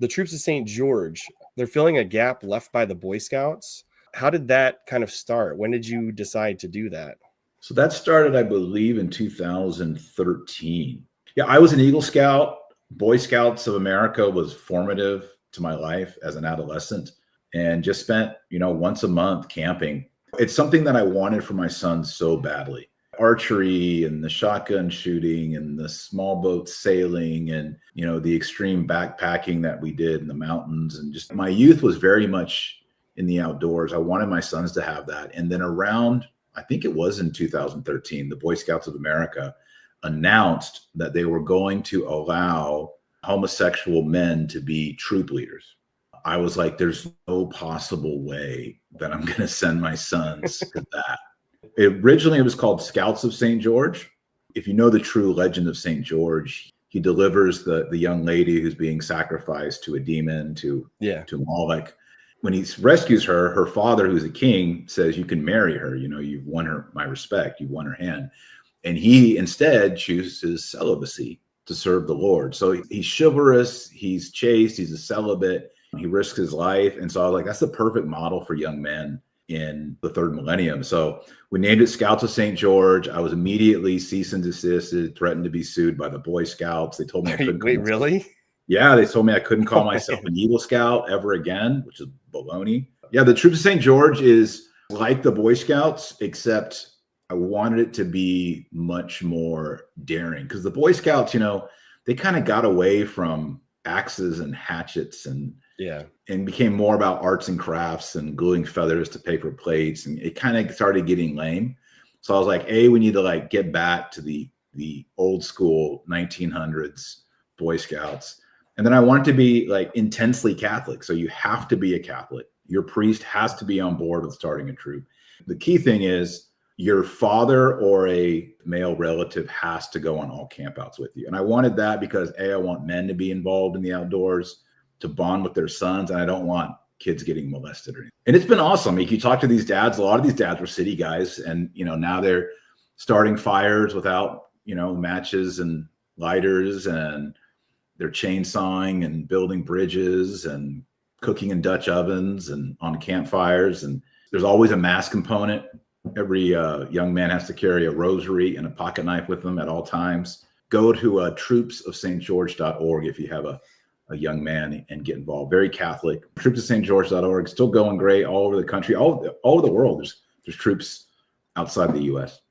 the Troops of St. George, they're filling a gap left by the Boy Scouts. How did that kind of start? When did you decide to do that? So that started, I believe, in 2013. Yeah, I was an Eagle Scout. Boy Scouts of America was formative to my life as an adolescent, and just spent, once a month camping. It's something that I wanted for my son so badly. Archery and the shotgun shooting and the small boat sailing and, the extreme backpacking that we did in the mountains. And just my youth was very much in the outdoors. I wanted my sons to have that. And then around, I think it was in 2013, the Boy Scouts of America announced that they were going to allow homosexual men to be troop leaders. I was like, there's no possible way that I'm going to send my sons to that. Originally, it was called Scouts of St. George. If you know the true legend of St. George, he delivers the young lady who's being sacrificed to a demon, to Moloch. When he rescues her, her father, who's a king, says, you can marry her. You've won my respect. You've won her hand. And he instead chooses celibacy to serve the Lord. So he's chivalrous. He's chaste. He's a celibate. He risks his life. And so I was like, that's the perfect model for young men in the third millennium. So we named it Scouts of St. George. I was immediately cease and desisted, threatened to be sued by the Boy Scouts. They told me I couldn't. Wait, really? Yeah, they told me I couldn't call myself an Eagle Scout ever again, which is baloney. Yeah, the Troops of St. George is like the Boy Scouts, except I wanted it to be much more daring, because the Boy Scouts, they kind of got away from axes and hatchets and became more about arts and crafts and gluing feathers to paper plates, and it kind of started getting lame. So I was like, we need to get back to the old school 1900s Boy Scouts. And then I wanted to be intensely Catholic. So you have to be a Catholic. Your priest has to be on board with starting a troop. The key thing is your father or a male relative has to go on all campouts with you. And I wanted that because I want men to be involved in the outdoors, to bond with their sons. And I don't want kids getting molested or anything. And it's been awesome. You talk to these dads, a lot of these dads were city guys, and, now they're starting fires without, matches and lighters, and they're chainsawing and building bridges and cooking in Dutch ovens and on campfires. And there's always a mass component. Every young man has to carry a rosary and a pocket knife with them at all times. Go to troopsofstgeorge.org if you have a young man and get involved. Very Catholic. Troopsofstgeorge.org, still going great all over the country, all over the world. There's troops outside the U.S.